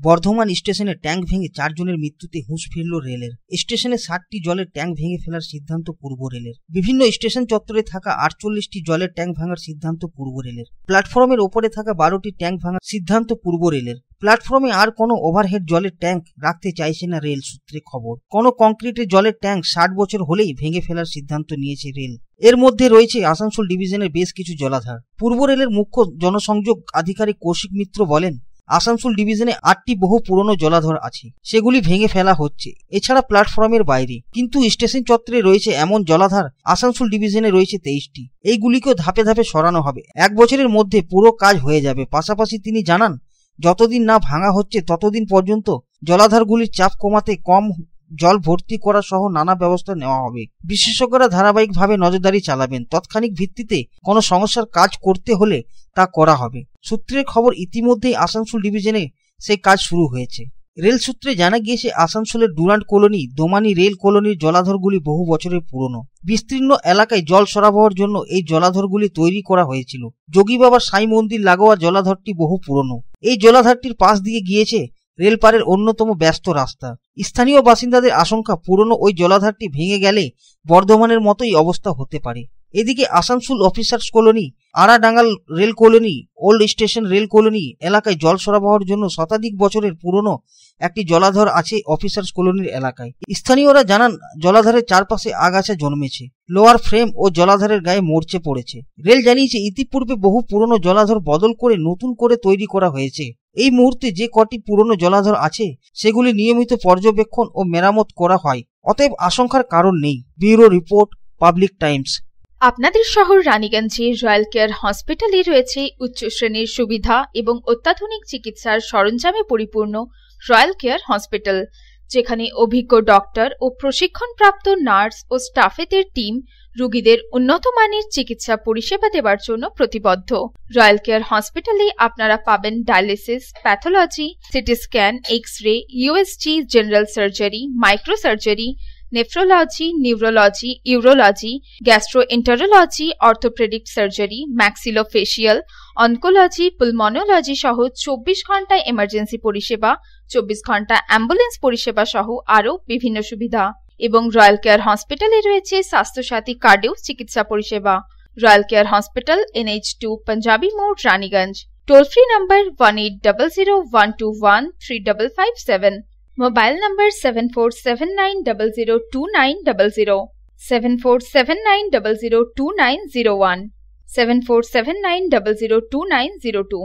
বর্ধমান স্টেশনে ট্যাঙ্ক ভেঙে 4 জনের মৃত্যুতে হুঁশ ফিরল রেলের। স্টেশনে 60টি জলের ট্যাঙ্ক ভেঙে ফেলার সিদ্ধান্ত পূর্ব রেলের। বিভিন্ন স্টেশন চত্বরে থাকা 48টি জলের ট্যাঙ্ক ভাঙার সিদ্ধান্ত পূর্ব রেলের। প্ল্যাটফর্মের ওপরে থাকা 12টি ট্যাঙ্ক ভাঙার সিদ্ধান্ত পূর্ব রেলের। প্ল্যাটফর্মে আর কোনো ওভারহেড জলের ট্যাঙ্ক রাখতে চাইছে না রেল সূত্রে খবর। কোনো কংক্রিটের জলের ট্যাঙ্ক 60 বছর হলেই ভেঙে ফেলার সিদ্ধান্ত নিয়েছে রেল। এর মধ্যে রয়েছে আসানসোল ডিভিশনের বেশ কিছু জলাধার। পূর্ব রেলের মুখ্য জনসংযোগ আধিকারিক কৌশিক মিত্র বলেন, আসানসোল ডিভিশনে 8টি বহু পুরনো জলাধার আছে, সেগুলি ভেঙে ফেলা হচ্ছে। এছাড়া প্ল্যাটফর্মের বাইরে কিন্তু স্টেশন চত্বরে রয়েছে এমন জলাধার আসানসোল ডিভিশনে রয়েছে 23টি। এইগুলিকেও ধাপে ধাপে সরানো হবে। 1 বছরের মধ্যে পুরো কাজ হয়ে যাবে। পাশাপাশি তিনি জানান, যতদিন না ভাঙা হচ্ছে ততদিন পর্যন্ত জলাধারগুলির চাপ কমাতে কম জল ভর্তি করা সহ নানা ব্যবস্থা নেওয়া হবে। বিশেষজ্ঞরা ধারাবাহিকভাবে নজরদারি চালাবেন। তৎক্ষণিক ভিত্তিতে কোনো সমস্যার কাজ করতে হলে তা করা হবে। সূত্রের খবর, ইতিমধ্যেই আসানসোল ডিভিশনে সেই কাজ শুরু হয়েছে। রেল সূত্রে জানা গিয়েছে, আসানসোলের ডুরান্ট কলোনি, দোমানি রেল কলোনির জলাধারগুলি বহু বছরের পুরনো। বিস্তীর্ণ এলাকায় জল সরবরাহের জন্য এই জলাধারগুলি তৈরি করা হয়েছিল। যোগী বাবা সাই মন্দির লাগোয়া জলাধারটি বহু পুরনো। এই জলাধারটির পাশ দিয়ে গিয়েছে রেলপারের অন্যতম ব্যস্ত রাস্তা। স্থানীয় বাসিন্দাদের আশঙ্কা, পুরনো ওই জলাধারটি ভেঙে গেলে বর্ধমানের মতোই অবস্থা হতে পারে। এদিকে আসানসোল অফিসার্স কলোনি, আড়াডাঙ্গাল rail colony, old station rail colony এলাকায় জল সরবরাহের জন্য শতাধিক বছরের পুরনো একটি জলাধার আছে অফিসার্স কলোনির এলাকায়। স্থানীয়রা জানান, জলাধারের চারপাশে আগাছা জন্মেছে, লোয়ার ফ্রেম ও জলাধারের গায়ে মরচে পড়েছে। রেল জানিয়েছে, ইতিপূর্বে বহু পুরনো জলাধার বদল করে নতুন করে তৈরি করা হয়েছে। এই মুহূর্তে যে কটি পুরনো জলাধার আছে সেগুলি নিয়মিত পর্যবেক্ষণ ও মেরামত করা হয়। অতএব আশঙ্কার কারণ নেই। Bureau report, public Times. আপনাদের শহর রানীগঞ্জে রয়্যাল কেয়ার হসপিটালে রয়েছে উচ্চ শ্রেণীর সুবিধা এবং অত্যাধুনিক চিকিৎসার সরঞ্জামে পরিপূর্ণ রয়্যাল কেয়ার হসপিটাল, যেখানে অভিজ্ঞ ডক্টর ও প্রশিক্ষণপ্রাপ্ত নার্স ও স্টাফেদের টিম রোগীদের উন্নত মানের চিকিৎসা পরিষেবা দেওয়ার জন্য প্রতিবদ্ধ। রয়্যাল কেয়ার হসপিটালে আপনারা পাবেন dialysis, pathology, CT scan, X ray, USG, general surgery, micro surgery, nephrology, neurology, urology, gastroenterology, orthopaedic surgery, maxillofacial, oncology, pulmonology সহ 24 ঘন্টা এমার্জেন্সি পরিষেবা, 24 ঘন্টা অ্যাম্বুলেন্স পরিষেবা সহ আরও বিভিন্ন সুবিধা। এবং রয়্যাল কেয়ার হসপিটালে রয়েছে স্বাস্থ্যসাথী কার্ডেও চিকিৎসা পরিষেবা। Royal care hospital, NH2 panjabi মোড়, Raniganj. Toll free number 1800-121-3557। Mobile number 7479002900, 7479002901, 7479002902।